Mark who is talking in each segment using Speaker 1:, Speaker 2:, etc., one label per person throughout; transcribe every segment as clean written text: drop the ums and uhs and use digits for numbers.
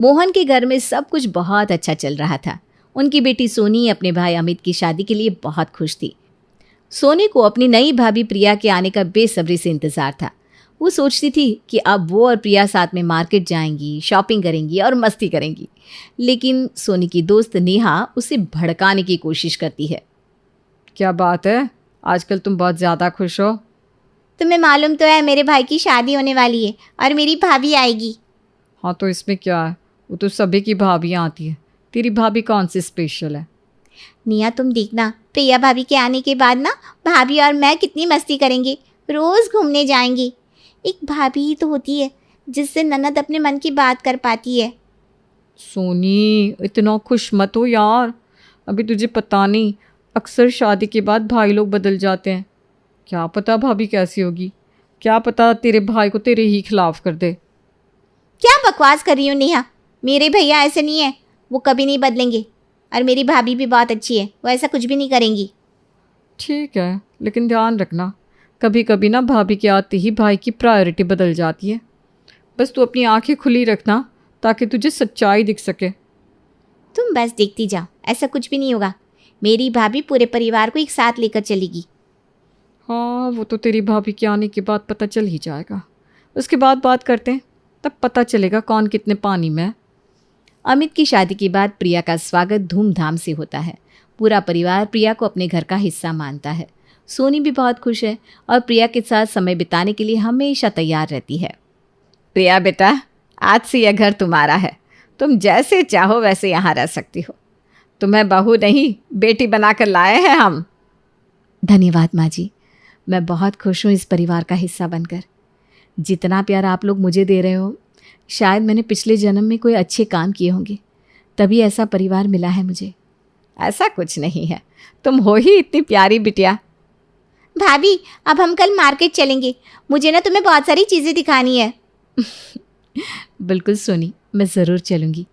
Speaker 1: मोहन के घर में सब कुछ बहुत अच्छा चल रहा था। उनकी बेटी सोनी अपने भाई अमित की शादी के लिए बहुत खुश थी। सोनी को अपनी नई भाभी प्रिया के आने का बेसब्री से इंतजार था। वो सोचती थी कि अब वो और प्रिया साथ में मार्केट जाएंगी, शॉपिंग करेंगी और मस्ती करेंगी। लेकिन सोनी की दोस्त नेहा उसे भड़काने की कोशिश करती है।
Speaker 2: क्या बात है, आजकल तुम बहुत ज़्यादा खुश हो?
Speaker 3: तुम्हें मालूम तो है मेरे भाई की शादी होने वाली है और मेरी भाभी आएगी।
Speaker 2: हाँ तो इसमें क्या है, वो तो सभी की भाभियाँ आती है, तेरी भाभी कौन सी स्पेशल है?
Speaker 3: निया तुम देखना, प्रिया भाभी के आने के बाद ना भाभी और मैं कितनी मस्ती करेंगे, रोज़ घूमने जाएंगे। एक भाभी ही तो होती है जिससे ननद अपने मन की बात कर पाती है।
Speaker 2: सोनी इतना खुश मत हो यार, अभी तुझे पता नहीं, अक्सर शादी के बाद भाई लोग बदल जाते हैं। क्या पता भाभी कैसी होगी, क्या पता तेरे भाई को तेरे ही खिलाफ कर दे।
Speaker 3: क्या बकवास कर रही हो नेहा, मेरे भैया ऐसे नहीं है, वो कभी नहीं बदलेंगे। और मेरी भाभी भी बहुत अच्छी है, वो ऐसा कुछ भी नहीं करेंगी।
Speaker 2: ठीक है, लेकिन ध्यान रखना, कभी कभी ना भाभी के आते ही भाई की प्रायोरिटी बदल जाती है। बस तू अपनी आंखें खुली रखना ताकि तुझे सच्चाई दिख सके।
Speaker 3: तुम बस देखती जाओ, ऐसा कुछ भी नहीं होगा। मेरी भाभी पूरे परिवार को एक साथ लेकर चलेगी।
Speaker 2: हाँ वो तो तेरी भाभी के आने के बाद पता चल ही जाएगा, उसके बाद बात करते हैं, तब पता चलेगा कौन कितने पानी में है।
Speaker 1: अमित की शादी के बाद प्रिया का स्वागत धूमधाम से होता है। पूरा परिवार प्रिया को अपने घर का हिस्सा मानता है। सोनी भी बहुत खुश है और प्रिया के साथ समय बिताने के लिए हमेशा तैयार रहती है। प्रिया बेटा, आज से यह घर तुम्हारा है, तुम जैसे चाहो वैसे यहाँ रह सकती हो। तुम्हें बहू नहीं बेटी बनाकर लाए हैं हम। धन्यवाद माँ जी, मैं बहुत खुश हूँ इस परिवार का हिस्सा बनकर। जितना प्यार आप लोग मुझे दे रहे हो, शायद मैंने पिछले जन्म में कोई अच्छे काम किए होंगे, तभी ऐसा परिवार मिला है मुझे। ऐसा कुछ नहीं है, तुम हो ही इतनी प्यारी बिटिया।
Speaker 3: भाभी अब हम कल मार्केट चलेंगे, मुझे ना तुम्हें बहुत सारी चीज़ें दिखानी है।
Speaker 1: बिल्कुल सोनी, मैं ज़रूर चलूँगी।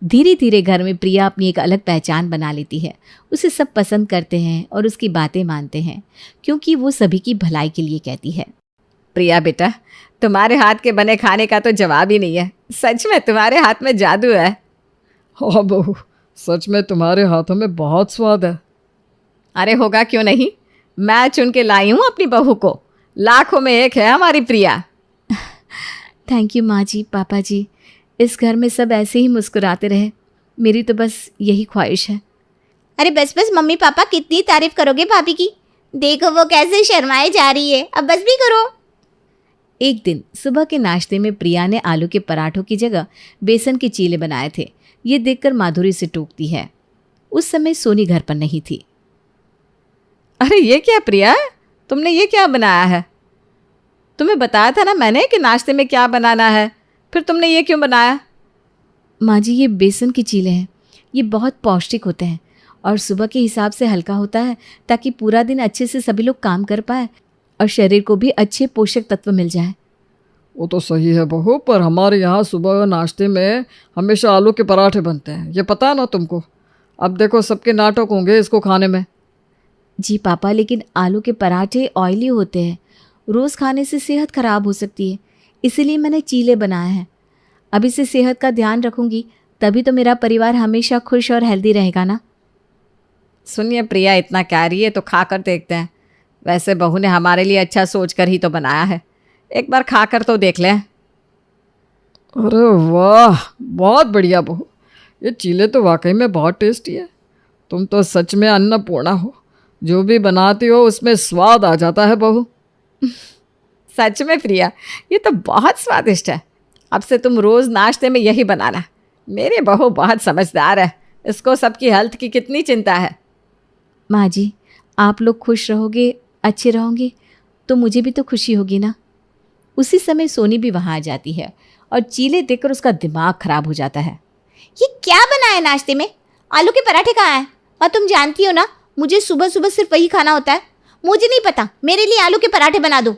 Speaker 1: धीरे धीरे घर में प्रिया अपनी एक अलग पहचान बना लेती है। उसे सब पसंद करते हैं और उसकी बातें मानते हैं, क्योंकि वो सभी की भलाई के लिए कहती है। प्रिया बेटा, तुम्हारे हाथ के बने खाने का तो जवाब ही नहीं है। सच में तुम्हारे हाथ में जादू है।
Speaker 2: हाँ बहू, सच में तुम्हारे हाथों में बहुत स्वाद है।
Speaker 1: अरे होगा क्यों नहीं, मैं चुन के लाई हूँ अपनी बहू को, लाखों में एक है हमारी प्रिया। थैंक यू माँ जी, पापा जी, इस घर में सब ऐसे ही मुस्कुराते रहे, मेरी तो बस यही ख्वाहिश है।
Speaker 3: अरे बस बस मम्मी पापा, कितनी तारीफ करोगे भाभी की, देखो वो कैसे शर्माए जा रही है, अब बस भी करो।
Speaker 1: एक दिन सुबह के नाश्ते में प्रिया ने आलू के पराठों की जगह बेसन के चीले बनाए थे। ये देखकर माधुरी से टोकती है। उस समय सोनी घर पर नहीं थी। अरे ये क्या प्रिया, तुमने ये क्या बनाया है? तुम्हें बताया था ना मैंने कि नाश्ते में क्या बनाना है, फिर तुमने ये क्यों बनाया? माँ जी, ये बेसन के चीले हैं, ये बहुत पौष्टिक होते हैं और सुबह के हिसाब से हल्का होता है, ताकि पूरा दिन अच्छे से सभी लोग काम कर पाए और शरीर को भी अच्छे पोषक तत्व मिल जाए।
Speaker 2: वो तो सही है बहू, पर हमारे यहाँ सुबह नाश्ते में हमेशा आलू के पराठे बनते हैं, ये पता है ना तुमको। अब देखो सबके नाटक होंगे इसको खाने में।
Speaker 1: जी पापा, लेकिन आलू के पराठे ऑयली होते हैं, रोज़ खाने से सेहत खराब हो सकती है, इसीलिए मैंने चीले बनाए हैं। अब इसे सेहत का ध्यान रखूंगी, तभी तो मेरा परिवार हमेशा खुश और हेल्दी रहेगा ना। सुनिए प्रिया, इतना कह रही है तो खा कर देखते हैं। वैसे बहू ने हमारे लिए अच्छा सोच कर ही तो बनाया है, एक बार खा कर तो देख लें।
Speaker 2: अरे वाह, बहुत बढ़िया बहू, ये चीले तो वाकई में बहुत टेस्टी है। तुम तो सच में अन्नपूर्णा हो, जो भी बनाती हो उसमें स्वाद आ जाता है बहू।
Speaker 1: सच में प्रिया, ये तो बहुत स्वादिष्ट है। अब से तुम रोज़ नाश्ते में यही बनाना। मेरी बहू बहुत समझदार है, इसको सबकी हेल्थ की कितनी चिंता है। माँ जी, आप लोग खुश रहोगे, अच्छे रहोगे तो मुझे भी तो खुशी होगी ना। उसी समय सोनी भी वहाँ आ जाती है और चीले देखकर उसका दिमाग खराब हो जाता है।
Speaker 3: ये क्या बना है नाश्ते में? आलू के पराठे कहाँ हैं? और तुम जानती हो ना, मुझे सुबह सुबह सिर्फ वही खाना होता है। मुझे नहीं पता, मेरे लिए आलू के पराठे बना दो।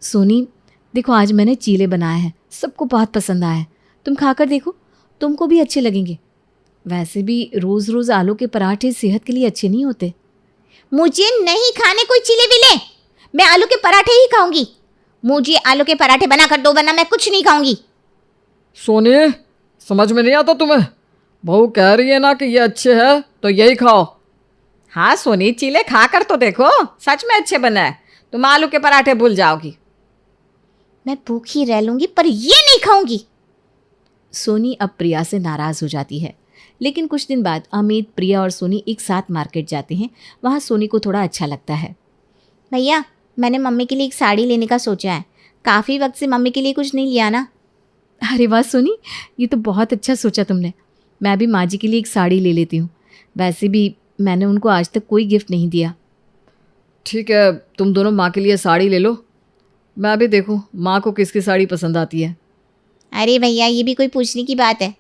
Speaker 1: सोनी देखो, आज मैंने चीले बनाए हैं, सबको बहुत पसंद आया है, तुम खाकर देखो, तुमको भी अच्छे लगेंगे। वैसे भी रोज़ रोज़ आलू के पराठे सेहत के लिए अच्छे नहीं होते।
Speaker 3: मुझे नहीं खाने कोई चीले विले, मैं आलू के पराठे ही खाऊंगी। मुझे आलू के पराठे बना कर दो, वरना मैं कुछ नहीं खाऊंगी।
Speaker 2: सोनी, समझ में नहीं आता तुम्हें? बहू कह रही है ना कि ये अच्छे है तो यही खाओ।
Speaker 1: हाँ सोनी, चीले खा कर तो देखो, सच में अच्छे बना है। तुम आलू के पराठे भूल जाओगी।
Speaker 3: मैं भूखी रह लूंगी पर ये नहीं खाऊंगी।
Speaker 1: सोनी अब प्रिया से नाराज हो जाती है। लेकिन कुछ दिन बाद अमित, प्रिया और सोनी एक साथ मार्केट जाते हैं। वहाँ सोनी को थोड़ा अच्छा लगता है।
Speaker 3: भैया, मैंने मम्मी के लिए एक साड़ी लेने का सोचा है। काफ़ी वक्त से मम्मी के लिए कुछ नहीं लिया ना।
Speaker 1: अरे वाह सोनी, ये तो बहुत अच्छा सोचा तुमने। मैं भी माँ जी के लिए एक साड़ी ले लेती हूँ। वैसे भी मैंने उनको आज तक कोई गिफ्ट नहीं दिया।
Speaker 2: ठीक है, तुम दोनों माँ के लिए साड़ी ले लो। मैं भी देखूँ माँ को किसकी साड़ी पसंद आती है।
Speaker 3: अरे भैया, ये भी कोई पूछने की बात है?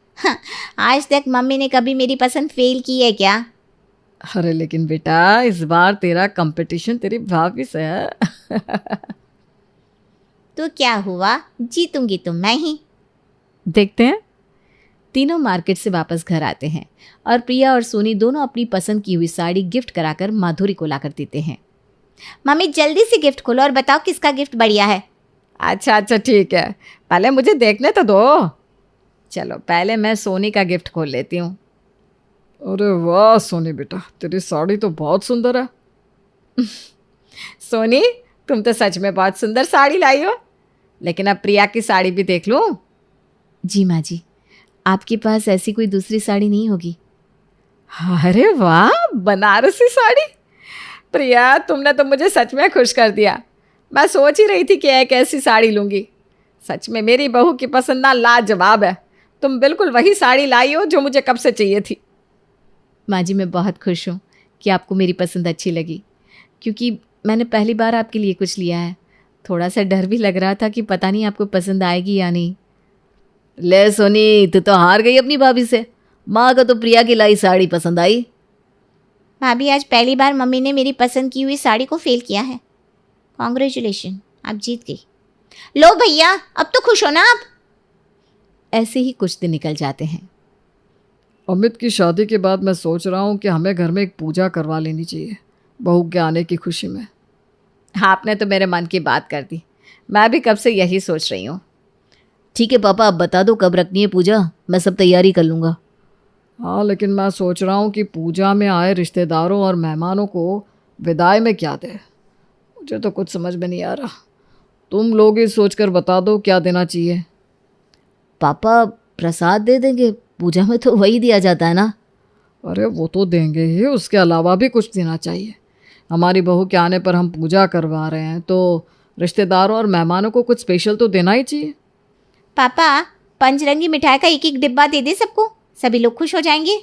Speaker 3: आज तक मम्मी ने कभी मेरी पसंद फेल की है क्या?
Speaker 2: अरे लेकिन बेटा, इस बार तेरा कंपटीशन तेरी भाभी से है।
Speaker 3: तो क्या हुआ, जीतूंगी तो मैं ही।
Speaker 1: देखते हैं। तीनों मार्केट से वापस घर आते हैं और प्रिया और सोनी दोनों अपनी पसंद की हुई साड़ी गिफ्ट कराकर माधुरी को लाकर देते हैं।
Speaker 3: मम्मी जल्दी से गिफ्ट खोलो और बताओ किसका गिफ्ट बढ़िया है।
Speaker 1: अच्छा ठीक है, पहले मुझे देखने तो दो। चलो पहले मैं सोनी का गिफ्ट खोल लेती हूँ।
Speaker 2: अरे वाह सोनी बेटा, तेरी साड़ी तो बहुत सुंदर है।
Speaker 1: सोनी, तुम तो सच में बहुत सुंदर साड़ी लाई हो। लेकिन अब प्रिया की साड़ी भी देख लूँ। जी माँ जी, आपके पास ऐसी कोई दूसरी साड़ी नहीं होगी? अरे वाह, बनारसी साड़ी। प्रिया, तुमने तो मुझे सच में खुश कर दिया। मैं सोच ही रही थी कि एक ऐसी साड़ी लूँगी। सच में मेरी बहू की पसंद ना लाजवाब है। तुम बिल्कुल वही साड़ी लाई हो जो मुझे कब से चाहिए थी। माँ जी, मैं बहुत खुश हूँ कि आपको मेरी पसंद अच्छी लगी, क्योंकि मैंने पहली बार आपके लिए कुछ लिया है। थोड़ा सा डर भी लग रहा था कि पता नहीं आपको पसंद आएगी या नहीं। ले सोनी, तू तो हार गई अपनी भाभी से। माँ को तो प्रिया की लाई साड़ी पसंद आई।
Speaker 3: भाभी, आज पहली बार मम्मी ने मेरी पसंद की हुई साड़ी को फेल किया है। कॉन्ग्रेचुलेशन, आप जीत गई। लो भैया, अब तो खुश हो ना आप?
Speaker 1: ऐसे ही कुछ दिन निकल जाते हैं।
Speaker 2: अमित की शादी के बाद मैं सोच रहा हूँ कि हमें घर में एक पूजा करवा लेनी चाहिए, बहू के आने की खुशी में।
Speaker 1: आपने तो मेरे मन की बात कर दी। मैं भी कब से यही सोच रही हूँ। ठीक है पापा, आप बता दो कब रखनी है पूजा, मैं सब तैयारी कर लूँगा।
Speaker 2: हाँ, लेकिन मैं सोच रहा हूँ कि पूजा में आए रिश्तेदारों और मेहमानों को विदाई में क्या दें। मुझे तो कुछ समझ में नहीं आ रहा। तुम लोग ही सोच कर बता दो क्या देना चाहिए।
Speaker 1: पापा, प्रसाद दे देंगे, पूजा में तो वही दिया जाता है ना।
Speaker 2: अरे वो तो देंगे ही, उसके अलावा भी कुछ देना चाहिए। हमारी बहू के आने पर हम पूजा करवा रहे हैं तो रिश्तेदारों और मेहमानों को कुछ स्पेशल तो देना ही चाहिए।
Speaker 3: पापा, पंचरंगी मिठाई का एक एक डिब्बा दे दे सबको, सभी लोग खुश हो जाएंगे।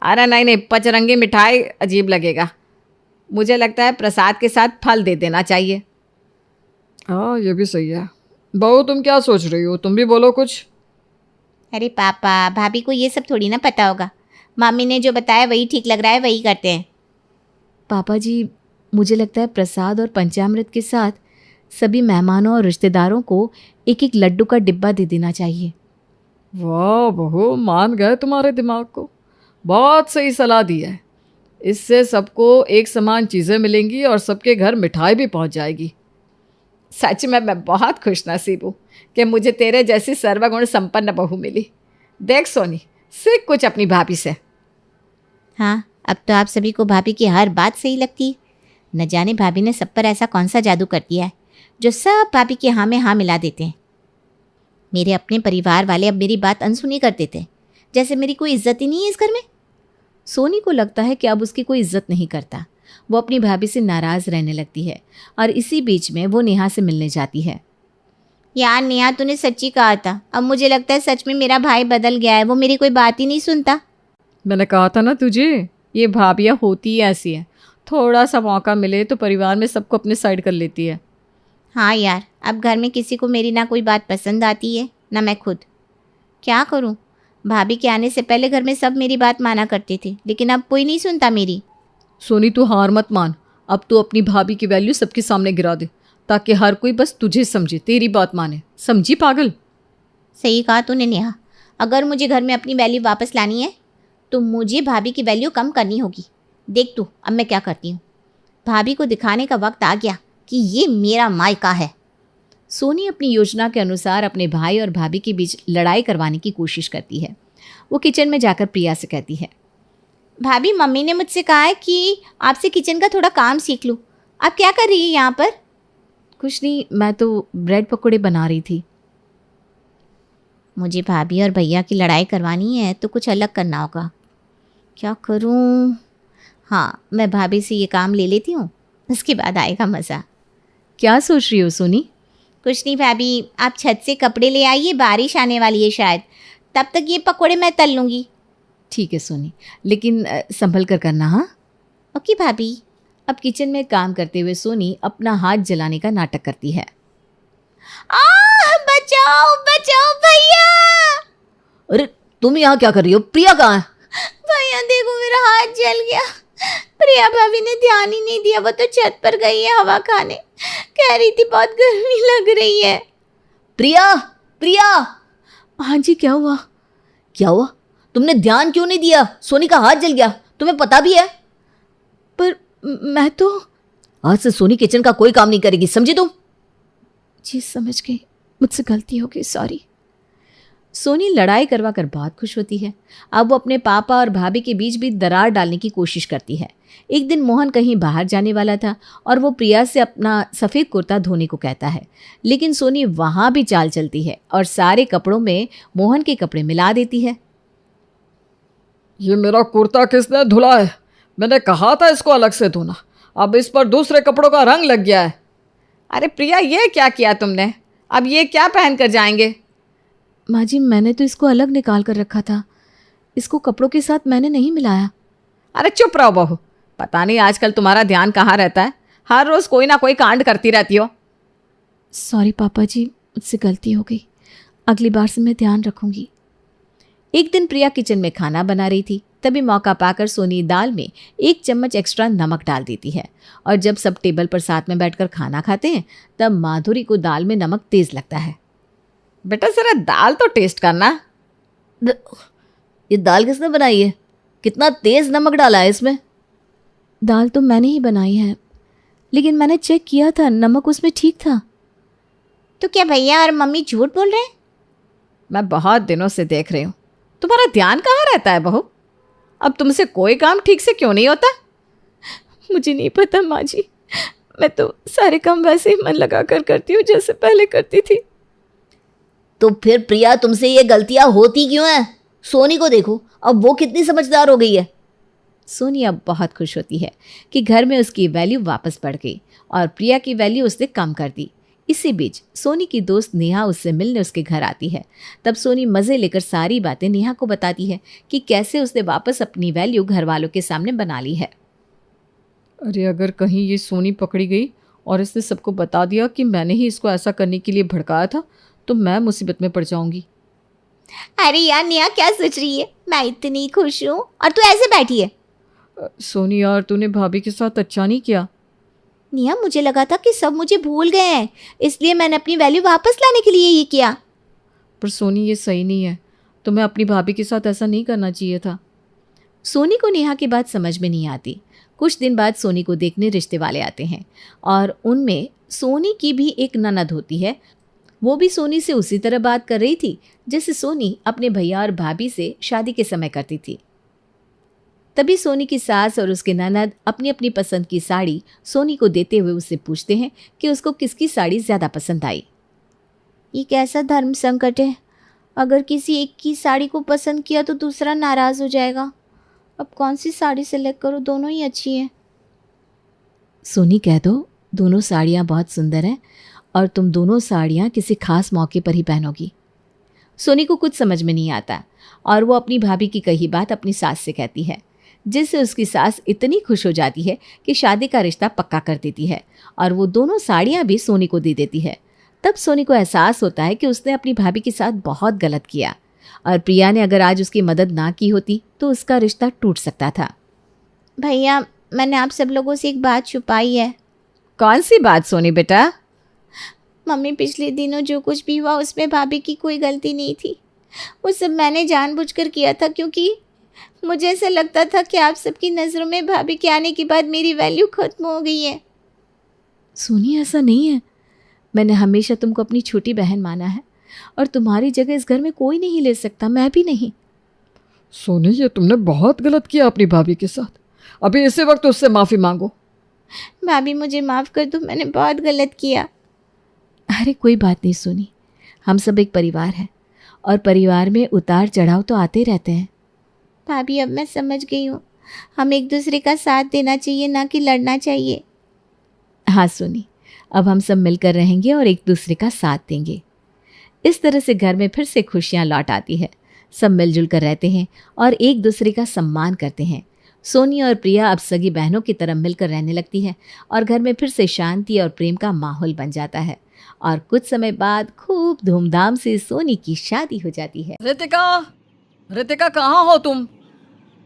Speaker 1: अरे नहीं, पंचरंगी मिठाई अजीब लगेगा। मुझे लगता है प्रसाद के साथ फल दे देना चाहिए।
Speaker 2: हाँ, ये भी सही है। बहू, तुम क्या सोच रही हो? तुम भी बोलो कुछ।
Speaker 3: अरे पापा, भाभी को ये सब थोड़ी ना पता होगा। मम्मी ने जो बताया वही ठीक लग रहा है, वही करते हैं।
Speaker 1: पापा जी, मुझे लगता है प्रसाद और पंचामृत के साथ सभी मेहमानों और रिश्तेदारों को एक एक लड्डू का डिब्बा दे देना चाहिए।
Speaker 2: वाह बहू, मान गए तुम्हारे दिमाग को। बहुत सही सलाह दी है। इससे सबको एक समान चीज़ें मिलेंगी और सबके घर मिठाई भी पहुंच जाएगी।
Speaker 1: सच में मैं बहुत खुश नसीब हूँ कि मुझे तेरे जैसी सर्वगुण संपन्न बहू मिली। देख सोनी, सीख कुछ अपनी भाभी से।
Speaker 3: हाँ, अब तो आप सभी को भाभी की हर बात सही लगती है। न जाने भाभी ने सब पर ऐसा कौन सा जादू कर दिया है जो सब भाभी के हाँ में हाँ मिला देते हैं। मेरे अपने परिवार वाले अब मेरी बात अनसुनी कर देते हैं, जैसे मेरी कोई इज्जत ही नहीं है इस घर में।
Speaker 1: सोनी को लगता है कि अब उसकी कोई इज्जत नहीं करता। वो अपनी भाभी से नाराज़ रहने लगती है और इसी बीच में वो नेहा से मिलने जाती है।
Speaker 3: यार नेहा, तूने सच्ची कहा था। अब मुझे लगता है सच में मेरा भाई बदल गया है, वो मेरी कोई बात ही नहीं सुनता।
Speaker 2: मैंने कहा था ना तुझे,
Speaker 1: ये भाभियाँ होती ही ऐसी है। थोड़ा सा मौका मिले तो परिवार में सबको अपने साइड कर लेती है।
Speaker 3: हाँ यार, अब घर में किसी को मेरी ना कोई बात पसंद आती है ना मैं खुद। क्या करूँ? भाभी के आने से पहले घर में सब मेरी बात माना करते थे, लेकिन अब कोई नहीं सुनता मेरी।
Speaker 1: सोनी, तू हार मत मान। अब तू अपनी भाभी की वैल्यू सबके सामने गिरा दे, ताकि हर कोई बस तुझे समझे, तेरी बात माने। समझी पागल?
Speaker 3: सही कहा तूने नेहा। अगर मुझे घर में अपनी वैल्यू वापस लानी है तो मुझे भाभी की वैल्यू कम करनी होगी। देख तू अब मैं क्या करती हूँ। भाभी को दिखाने का वक्त आ गया कि ये मेरा मायका है।
Speaker 1: सोनी अपनी योजना के अनुसार अपने भाई और भाभी के बीच लड़ाई करवाने की कोशिश करती है। वो किचन में जाकर प्रिया से कहती है,
Speaker 3: भाभी मम्मी ने मुझसे कहा है कि आपसे किचन का थोड़ा काम सीख लूँ। आप क्या कर रही है यहाँ पर?
Speaker 1: कुछ नहीं, मैं तो ब्रेड पकौड़े बना रही थी।
Speaker 3: मुझे भाभी और भैया की लड़ाई करवानी है तो कुछ अलग करना होगा। क्या करूँ? हाँ, मैं भाभी से ये काम ले लेती हूँ, उसके बाद आएगा मज़ा।
Speaker 1: क्या सोच रही हो सोनी?
Speaker 3: कुछ नहीं भाभी, आप छत से कपड़े ले आइए, बारिश आने वाली है शायद, तब तक ये पकोड़े मैं तल लूँगी।
Speaker 1: ठीक है सोनी, लेकिन संभल कर करना। हाँ
Speaker 3: ओके भाभी।
Speaker 1: अब किचन में काम करते हुए सोनी अपना हाथ जलाने का नाटक करती है।
Speaker 3: बचाओ बचाओ भैया!
Speaker 1: अरे तुम यहाँ क्या कर रही हो? प्रिया कहाँ है?
Speaker 3: भैया देखो मेरा हाथ जल गया। प्रिया भाभी ने ध्यान ही नहीं दिया, वो तो छत पर गई है हवा खाने। कह रही थी बहुत गर्मी लग रही है।
Speaker 1: प्रिया, प्रिया! हाँ जी, क्या हुआ? क्या हुआ? तुमने ध्यान क्यों नहीं दिया? सोनी का हाथ जल गया, तुम्हें पता भी है? पर मैं तो आज से सोनी किचन का कोई काम नहीं करेगी, समझी तुम? जी समझ गई, मुझसे गलती हो गई, सॉरी। सोनी लड़ाई करवा कर बहुत खुश होती है। अब वो अपने पापा और भाभी के बीच भी दरार डालने की कोशिश करती है। एक दिन मोहन कहीं बाहर जाने वाला था और वो प्रिया से अपना सफ़ेद कुर्ता धोने को कहता है, लेकिन सोनी वहाँ भी चाल चलती है और सारे कपड़ों में मोहन के कपड़े मिला देती है।
Speaker 2: ये मेरा कुर्ता किसने धुला है? मैंने कहा था इसको अलग से धोना, अब इस पर दूसरे कपड़ों का रंग लग गया है।
Speaker 1: अरे प्रिया, ये क्या किया तुमने? अब ये क्या पहन कर जाएंगे? माँ जी, मैंने तो इसको अलग निकाल कर रखा था, इसको कपड़ों के साथ मैंने नहीं मिलाया। अरे चुप रहो बहू, पता नहीं आजकल तुम्हारा ध्यान कहाँ रहता है, हर रोज़ कोई ना कोई कांड करती रहती हो। सॉरी पापा जी, मुझसे गलती हो गई, अगली बार से मैं ध्यान रखूंगी। एक दिन प्रिया किचन में खाना बना रही थी, तभी मौका पाकर सोनी दाल में 1 चम्मच एक्स्ट्रा नमक डाल देती है और जब सब टेबल पर साथ में बैठकर खाना खाते हैं तब माधुरी को दाल में नमक तेज लगता है। बेटा जरा दाल तो टेस्ट करना। ये दाल किसने बनाई है? कितना तेज नमक डाला है इसमें? दाल तो मैंने ही बनाई है, लेकिन मैंने चेक किया था, नमक उसमें ठीक था।
Speaker 3: तो क्या भैया और मम्मी झूठ बोल रहे हैं?
Speaker 1: मैं बहुत दिनों से देख रही हूँ, तुम्हारा ध्यान कहाँ रहता है बहू? अब तुमसे कोई काम ठीक से क्यों नहीं होता? मुझे नहीं पता माँ जी, मैं तो सारे काम वैसे ही मन लगा कर करती हूँ जैसे पहले करती थी। तो फिर प्रिया तुमसे ये गलतियाँ होती क्यों हैं? सोनी को देखो, अब वो कितनी समझदार हो गई है। सोनी अब बहुत खुश होती है कि घर में उसकी वैल्यू वापस बढ़ गई और प्रिया की वैल्यू उसने कम कर दी। इसी बीच सोनी की दोस्त नेहा उससे मिलने उसके घर आती है। तब सोनी मज़े लेकर सारी बातें नेहा को बताती है कि कैसे उसने वापस अपनी वैल्यू घर वालों के सामने बना ली है।
Speaker 2: अरे अगर कहीं ये सोनी पकड़ी गई और इसने सबको बता दिया कि मैंने ही इसको ऐसा करने के लिए भड़काया था तो मैं मुसीबत में पड़ जाऊंगी।
Speaker 3: अरे यार नेहा क्या सोच रही है? मैं इतनी खुश हूँ और तू ऐसे बैठी है।
Speaker 2: सोनी यार, तूने भाभी के साथ अच्छा नहीं किया।
Speaker 3: नेहा मुझे लगा था कि सब मुझे भूल गए हैं, इसलिए मैंने अपनी वैल्यू वापस लाने के लिए ये किया।
Speaker 2: पर सोनी ये सही नहीं है, तुम्हें अपनी भाभी के साथ ऐसा नहीं करना चाहिए था।
Speaker 1: सोनी को नेहा की बात समझ में नहीं आती। कुछ दिन बाद सोनी को देखने रिश्ते वाले आते हैं और उनमें सोनी की भी एक ननद होती है। वो भी सोनी से उसी तरह बात कर रही थी जैसे सोनी अपने भैया और भाभी से शादी के समय करती थी। तभी सोनी की सास और उसके ननद अपनी अपनी पसंद की साड़ी सोनी को देते हुए उससे पूछते हैं कि उसको किसकी साड़ी ज़्यादा पसंद आई।
Speaker 3: ये कैसा धर्म संकट है? अगर किसी एक की साड़ी को पसंद किया तो दूसरा नाराज़ हो जाएगा। अब कौन सी साड़ी सेलेक्ट करूँ? दोनों ही अच्छी हैं।
Speaker 1: सोनी कह दो दोनों साड़ियाँ बहुत सुंदर हैं और तुम दोनों साड़ियाँ किसी खास मौके पर ही पहनोगी। सोनी को कुछ समझ में नहीं आता और वो अपनी भाभी की कही बात अपनी सास से कहती है, जिससे उसकी सास इतनी खुश हो जाती है कि शादी का रिश्ता पक्का कर देती है और वो दोनों साड़ियाँ भी सोनी को दे देती है। तब सोनी को एहसास होता है कि उसने अपनी भाभी के साथ बहुत गलत किया और प्रिया ने अगर आज उसकी मदद ना की होती तो उसका रिश्ता टूट सकता था।
Speaker 3: भैया मैंने आप सब लोगों से एक बात छुपाई है।
Speaker 1: कौन सी बात सोनी बेटा?
Speaker 3: मम्मी पिछले दिनों जो कुछ भी हुआ उसमें भाभी की कोई गलती नहीं थी। वो सब मैंने जानबूझकर किया था क्योंकि मुझे ऐसा लगता था कि आप सबकी नज़रों में भाभी के आने के बाद मेरी वैल्यू खत्म हो गई है।
Speaker 1: सोनी ऐसा नहीं है, मैंने हमेशा तुमको अपनी छोटी बहन माना है और तुम्हारी जगह इस घर में कोई नहीं ले सकता, मैं भी नहीं।
Speaker 2: सोनी, ये तुमने बहुत गलत किया अपनी भाभी के साथ। अभी इसी वक्त उससे माफ़ी मांगो।
Speaker 3: भाभी मुझे माफ़ कर दो, मैंने बहुत गलत किया।
Speaker 1: अरे कोई बात नहीं सोनी, हम सब एक परिवार है और परिवार में उतार चढ़ाव तो आते रहते हैं।
Speaker 3: भाभी अब मैं समझ गई हूँ, हम एक दूसरे का साथ देना चाहिए, ना कि लड़ना चाहिए।
Speaker 1: हाँ सोनी, अब हम सब मिलकर रहेंगे और एक दूसरे का साथ देंगे। इस तरह से घर में फिर से खुशियाँ लौट आती है। सब मिलजुल कर रहते हैं और एक दूसरे का सम्मान करते हैं। सोनी और प्रिया अब सगी बहनों की तरह मिलकर रहने लगती है और घर में फिर से शांति और प्रेम का माहौल बन जाता है। और कुछ समय बाद खूब धूमधाम से सोनी की शादी हो जाती है।
Speaker 2: रितिका कहाँ हो तुम?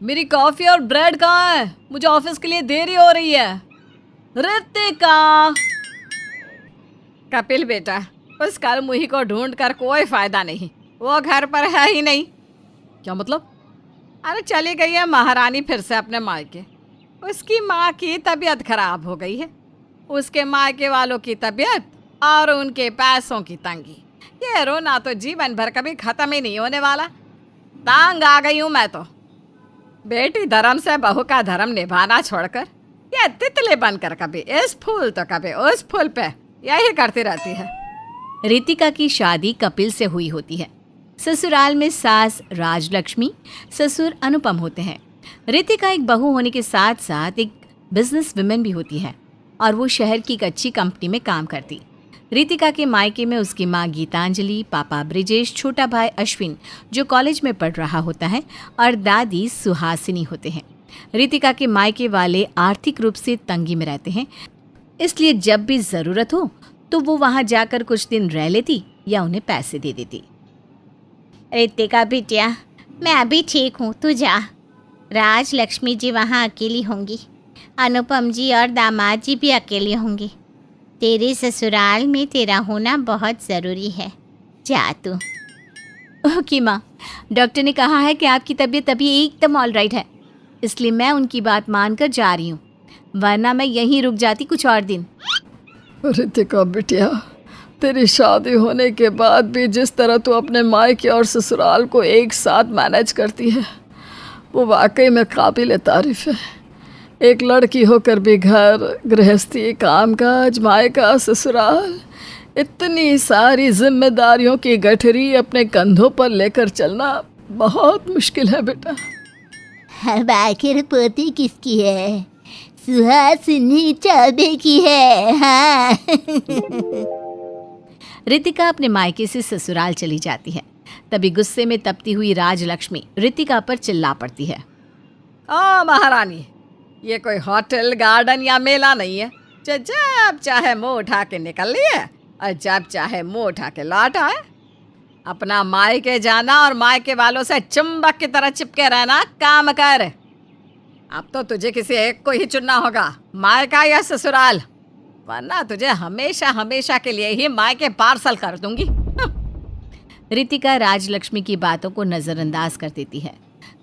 Speaker 2: मेरी कॉफ़ी और ब्रेड कहाँ है? मुझे ऑफिस के लिए देरी हो रही है। रितिका। कपिल बेटा, उस कल मुही को ढूंढ कर कोई फायदा नहीं, वो घर पर है ही नहीं। क्या मतलब? अरे चली गई है महारानी फिर से अपने मायके। उसकी माँ की तबीयत खराब हो गई है, उसके मायके वालों की तबीयत और उनके पैसों की तंगी। ये रोना तो जीवन भर कभी खत्म ही नहीं होने वाला। तांग आ गई हूँ मैं तो। बेटी धर्म से बहू का धर्म निभाना छोड़कर ये तितली बनकर कभी इस फूल तो कभी उस फूल पे यही करती रहती है।
Speaker 1: रितिका की शादी कपिल से हुई होती है। ससुराल में सास राजलक्ष्मी, ससुर अनुपम होते हैं। रितिका एक बहू होने के साथ साथ एक बिजनेस वुमेन भी होती है और वो शहर की एक अच्छी कंपनी में काम करती। रितिका के मायके में उसकी माँ गीतांजलि, पापा ब्रिजेश, छोटा भाई अश्विन जो कॉलेज में पढ़ रहा होता है और दादी सुहासिनी होते हैं। रितिका के मायके वाले आर्थिक रूप से तंगी में रहते हैं, इसलिए जब भी ज़रूरत हो तो वो वहाँ जाकर कुछ दिन रह लेती या उन्हें पैसे दे देती।
Speaker 3: रितिका बिटिया, मैं अभी ठीक हूँ, तू जा। राज लक्ष्मी जी वहाँ अकेली होंगी, अनुपम जी और दामाद जी भी अकेले होंगे। तेरे ससुराल में तेरा होना बहुत ज़रूरी है, जा तू।
Speaker 1: ओके माँ, डॉक्टर ने कहा है कि आपकी तबीयत अभी एकदम ऑल राइट है, इसलिए मैं उनकी बात मानकर जा रही हूँ, वरना मैं यहीं रुक जाती कुछ और दिन।
Speaker 2: रितिका बिटिया, तेरी शादी होने के बाद भी जिस तरह तू अपने मायके और ससुराल को एक साथ मैनेज करती है वो वाकई में काबिल तारीफ है। एक लड़की होकर भी घर गृहस्थी, कामकाज, मायका, ससुराल, इतनी सारी जिम्मेदारियों की गठरी अपने कंधों पर लेकर चलना बहुत मुश्किल है बेटा।
Speaker 3: अब आखिर पोती किसकी है? सुहासिनी चौबे की है। हाँ।
Speaker 1: रितिका अपने मायके से ससुराल चली जाती है। तभी गुस्से में तपती हुई राजलक्ष्मी रितिका पर चिल्ला पड़ती है।
Speaker 2: ओ महारानी, ये कोई होटल, गार्डन या मेला नहीं है जो जब चाहे मुंह उठा के निकल लिए और जब चाहे मुंह उठा के लौट आए। अपना मायके जाना और मायके वालों से चुंबक की तरह चिपके रहना काम कर। अब तो तुझे किसी एक को ही चुनना होगा, मायका या ससुराल, वरना तुझे हमेशा हमेशा के लिए ही मायके पार्सल कर दूंगी।
Speaker 1: रितिका राजलक्ष्मी की बातों को नज़रअंदाज कर देती है।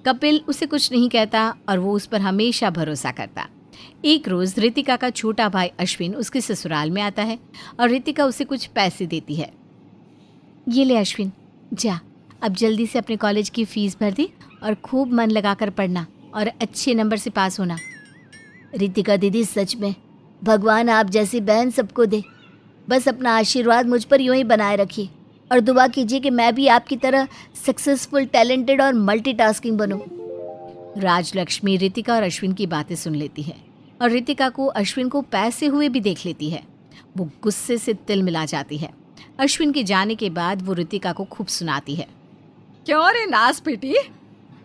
Speaker 1: कपिल उसे कुछ नहीं कहता और वो उस पर हमेशा भरोसा करता। एक रोज़ रितिका का छोटा भाई अश्विन उसके ससुराल में आता है और रितिका उसे कुछ पैसे देती है। ये ले अश्विन, जा अब जल्दी से अपने कॉलेज की फ़ीस भर दे और खूब मन लगाकर पढ़ना और अच्छे नंबर से पास होना।
Speaker 3: रितिका दीदी, सच में भगवान आप जैसी बहन सबको दे। बस अपना आशीर्वाद मुझ पर यूं ही बनाए रखिए और दुआ कीजिए कि मैं भी आपकी तरह सक्सेसफुल, टैलेंटेड और मल्टीटास्किंग बनूं।
Speaker 1: राजलक्ष्मी रितिका और अश्विन की बातें सुन लेती है और रितिका को अश्विन को पैसे हुए भी देख लेती है। वो गुस्से से तिल मिला जाती है। अश्विन के जाने के बाद वो रितिका को खूब सुनाती है।
Speaker 2: क्यों रे नास पीटी,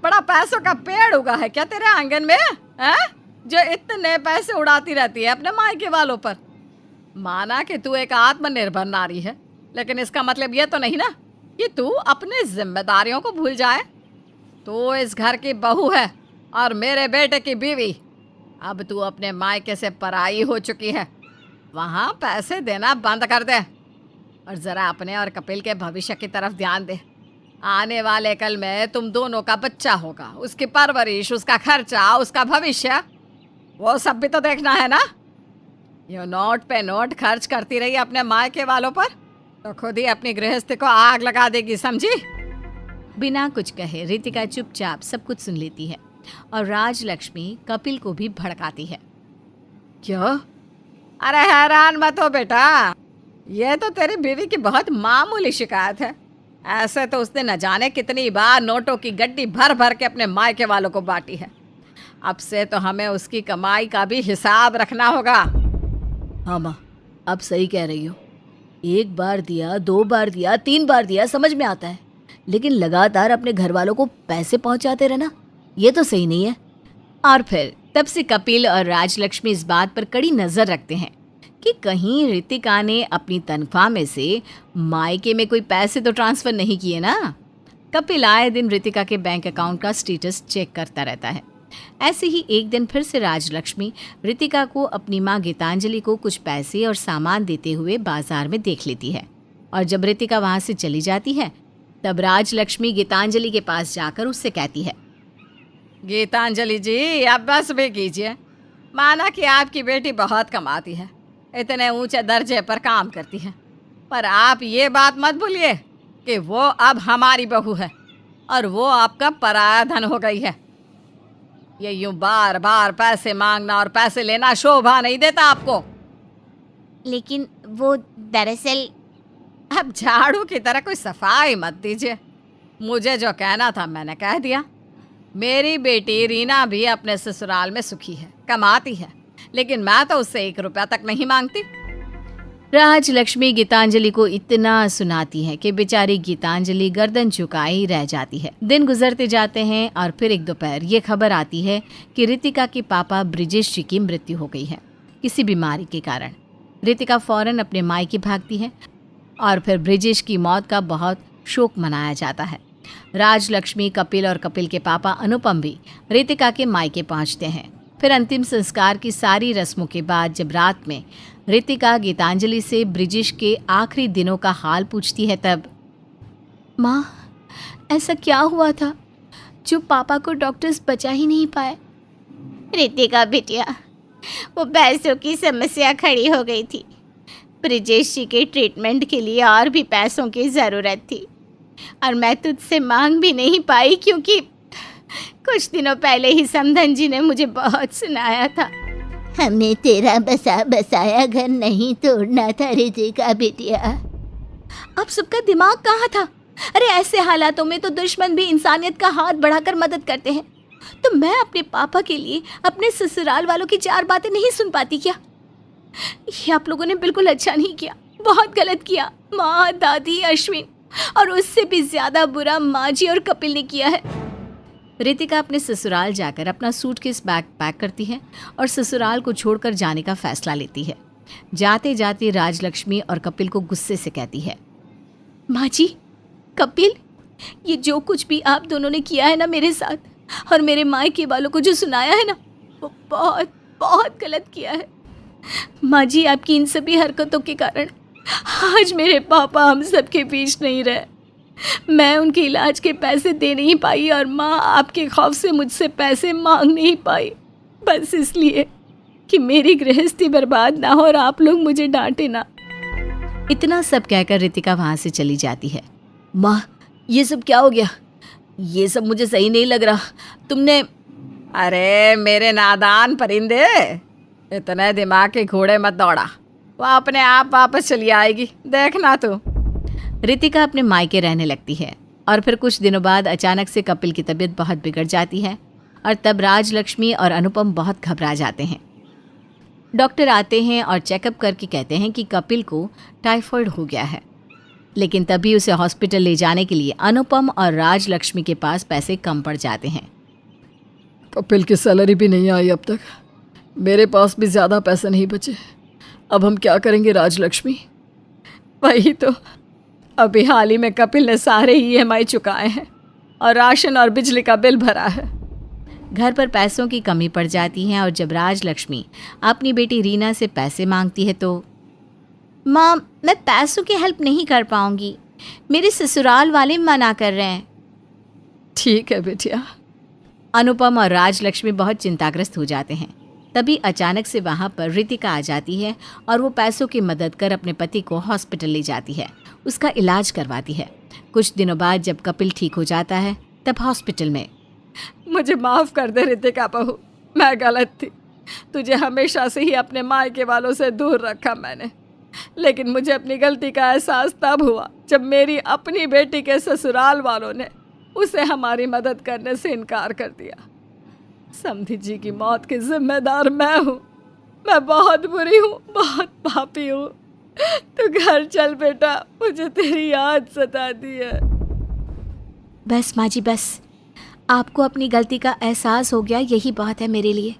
Speaker 2: बड़ा पैसों का पेड़ उगा है क्या तेरे आंगन में है, जो इतने पैसे उड़ाती रहती है अपने मायके वालों पर। माना कि तू एक आत्मनिर्भर नारी है, लेकिन इसका मतलब ये तो नहीं ना कि तू अपनी जिम्मेदारियों को भूल जाए। तू इस घर की बहू है और मेरे बेटे की बीवी। अब तू अपने मायके से पराई हो चुकी है, वहाँ पैसे देना बंद कर दे और ज़रा अपने और कपिल के भविष्य की तरफ ध्यान दे। आने वाले कल में तुम दोनों का बच्चा होगा, उसकी परवरिश, उसका खर्चा, उसका भविष्य, वो सब भी तो देखना है ना।
Speaker 4: ये नोट पे नोट खर्च करती रही अपने मायके वालों पर तो खुद ही अपनी गृहस्थी को आग लगा देगी, समझी?
Speaker 1: बिना कुछ कहे रितिका चुपचाप सब कुछ सुन लेती है और राजलक्ष्मी कपिल को भी भड़काती है।
Speaker 4: क्यों? अरे हैरान मत हो बेटा, ये तो तेरी बीवी की बहुत मामूली शिकायत है। ऐसे तो उसने न जाने कितनी बार नोटों की गड्डी भर भर के अपने मायके वालों को बांटी है। अब से तो हमें उसकी कमाई का भी हिसाब रखना होगा।
Speaker 1: हाँ माँ, अब सही कह रही हो। एक बार दिया, 2 बार दिया, 3 बार दिया, समझ में आता है, लेकिन लगातार अपने घर वालों को पैसे पहुंचाते रहना, ये तो सही नहीं है। और फिर तब से कपिल और राजलक्ष्मी इस बात पर कड़ी नजर रखते हैं कि कहीं रितिका ने अपनी तनख्वाह में से मायके में कोई पैसे तो ट्रांसफर नहीं किए ना। कपिल आए दिन रितिका के बैंक अकाउंट का स्टेटस चेक करता रहता है। ऐसे ही एक दिन फिर से राजलक्ष्मी रितिका को अपनी माँ गीतांजलि को कुछ पैसे और सामान देते हुए बाजार में देख लेती है और जब रितिका वहाँ से चली जाती है तब राजलक्ष्मी गीतांजलि के पास जाकर उससे कहती है,
Speaker 4: गीतांजलि जी, अब बस भी कीजिए। माना कि आपकी बेटी बहुत कमाती है, इतने ऊंचे दर्जे पर काम करती है, पर आप ये बात मत भूलिए कि वो अब हमारी बहू है और वो आपका पराया धन हो गई है। ये यूं बार बार पैसे मांगना और पैसे लेना शोभा नहीं देता आपको।
Speaker 3: लेकिन वो दरअसल
Speaker 4: अब झाड़ू की तरह कोई सफाई मत दीजिए। मुझे जो कहना था मैंने कह दिया। मेरी बेटी रीना भी अपने ससुराल में सुखी है, कमाती है, लेकिन मैं तो उससे 1 रुपया तक नहीं मांगती।
Speaker 1: राजलक्ष्मी गीतांजलि को इतना सुनाती है कि बेचारी गीतांजलि गर्दन झुकाई रह जाती है। दिन गुजरते जाते हैं और फिर एक दोपहर ये खबर आती है कि रितिका के पापा ब्रिजेश जी की मृत्यु हो गई है किसी बीमारी के कारण। रितिका फौरन अपने मायके भागती है और फिर ब्रिजेश की मौत का बहुत शोक मनाया जाता है। राजलक्ष्मी, कपिल और कपिल के पापा अनुपम भी रितिका के मायके पहुंचते हैं। फिर अंतिम संस्कार की सारी रस्मों के बाद जब रात में रितिका गीतांजलि से ब्रिजेश के आखिरी दिनों का हाल पूछती है तब, माँ, ऐसा क्या हुआ था जो पापा को डॉक्टर्स बचा ही नहीं पाए?
Speaker 3: रितिका बिटिया, वो पैसों की समस्या खड़ी हो गई थी। ब्रिजेश जी के ट्रीटमेंट के लिए और भी पैसों की ज़रूरत थी और मैं तुझसे मांग भी नहीं पाई क्योंकि कुछ दिनों पहले ही समधन जी ने मुझे बहुत सुनाया था।
Speaker 5: हमें तेरा बसा बसाया घर नहीं तोड़ना था रितिका बिटिया।
Speaker 1: अब सबका दिमाग कहाँ था? अरे ऐसे हालातों में तो दुश्मन भी इंसानियत का हाथ बढ़ाकर मदद करते हैं। तो मैं अपने पापा के लिए अपने ससुराल वालों की 4 बातें नहीं सुन पाती क्या? ये आप लोगों ने बिल्कुल अच्छा नहीं किया, बहुत गलत किया। माँ, दादी, अश्विन और उससे भी ज्यादा बुरा माँ जी और कपिल ने किया है। रितिका अपने ससुराल जाकर अपना सूटकेस बैग पैक करती है और ससुराल को छोड़कर जाने का फैसला लेती है। जाते जाते राजलक्ष्मी और कपिल को गुस्से से कहती है, माँ जी, कपिल, ये जो कुछ भी आप दोनों ने किया है ना मेरे साथ और मेरे मायके वालों को जो सुनाया है ना, वो बहुत बहुत गलत किया है। माँ जी, आपकी इन सभी हरकतों के कारण आज मेरे पापा हम सबके बीच नहीं रहे। मैं उनके इलाज के पैसे दे नहीं पाई और माँ आपके खौफ से मुझसे पैसे मांग नहीं पाई, बस इसलिए कि मेरी गृहस्थी बर्बाद ना हो और आप लोग मुझे डांटे ना। इतना सब कहकर रितिका वहाँ से चली जाती है। माँ, ये सब क्या हो गया? ये सब मुझे सही नहीं लग रहा। तुमने...
Speaker 4: अरे मेरे नादान परिंदे, इतने दिमाग के घोड़े मत दौड़ा, वो अपने आप वापस चली आएगी, देखना तू।
Speaker 1: रितिका अपने मायके रहने लगती है और फिर कुछ दिनों बाद अचानक से कपिल की तबीयत बहुत बिगड़ जाती है और तब राजलक्ष्मी और अनुपम बहुत घबरा जाते हैं। डॉक्टर आते हैं और चेकअप करके कहते हैं कि कपिल को टाइफाइड हो गया है, लेकिन तभी उसे हॉस्पिटल ले जाने के लिए अनुपम और राजलक्ष्मी के पास पैसे कम पड़ जाते हैं।
Speaker 2: कपिल की सैलरी भी नहीं आई अब तक, मेरे पास भी ज़्यादा पैसे नहीं बचे। अब हम क्या करेंगे राजलक्ष्मी?
Speaker 4: वही तो, अभी हाल ही में कपिल ने सारे EMI चुकाए हैं और राशन और बिजली का बिल भरा है।
Speaker 1: घर पर पैसों की कमी पड़ जाती है और जब राजलक्ष्मी अपनी बेटी रीना से पैसे मांगती है तो,
Speaker 3: माँ, मैं पैसों की हेल्प नहीं कर पाऊंगी, मेरे ससुराल वाले मना कर रहे हैं।
Speaker 4: ठीक है बेटिया।
Speaker 1: अनुपम और राजलक्ष्मी बहुत चिंताग्रस्त हो जाते हैं। तभी अचानक से वहाँ पर रितिका आ जाती है और वो पैसों की मदद कर अपने पति को हॉस्पिटल ले जाती है, उसका इलाज करवाती है। कुछ दिनों बाद जब कपिल ठीक हो जाता है तब हॉस्पिटल में,
Speaker 4: मुझे माफ़ कर दे रितिका बहू, मैं गलत थी। तुझे हमेशा से ही अपने मायके वालों से दूर रखा मैंने, लेकिन मुझे अपनी गलती का एहसास तब हुआ जब मेरी अपनी बेटी के ससुराल वालों ने उसे हमारी मदद करने से इनकार कर दिया। समधी जी की मौत की जिम्मेदार मैं हूँ। मैं बहुत बुरी हूँ, बहुत पापी हूँ। तू घर चल बेटा, मुझे तेरी याद सताती है।
Speaker 1: बस माँ जी बस, आपको अपनी गलती का एहसास हो गया, यही बहुत है मेरे लिए।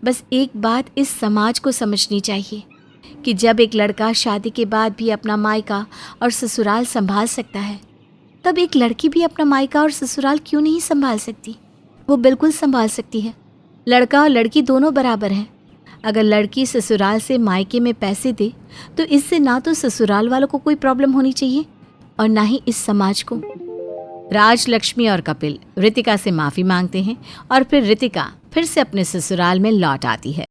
Speaker 1: बस एक बात इस समाज को समझनी चाहिए कि जब एक लड़का शादी के बाद भी अपना मायका और ससुराल संभाल सकता है, तब एक लड़की भी अपना मायका और ससुराल क्यों नहीं संभाल सकती? वो बिल्कुल संभाल सकती है। लड़का और लड़की दोनों बराबर हैं। अगर लड़की ससुराल से मायके में पैसे दे तो इससे ना तो ससुराल वालों को कोई प्रॉब्लम होनी चाहिए और ना ही इस समाज को। राज, लक्ष्मी और कपिल रितिका से माफ़ी मांगते हैं और फिर रितिका फिर से अपने ससुराल में लौट आती है।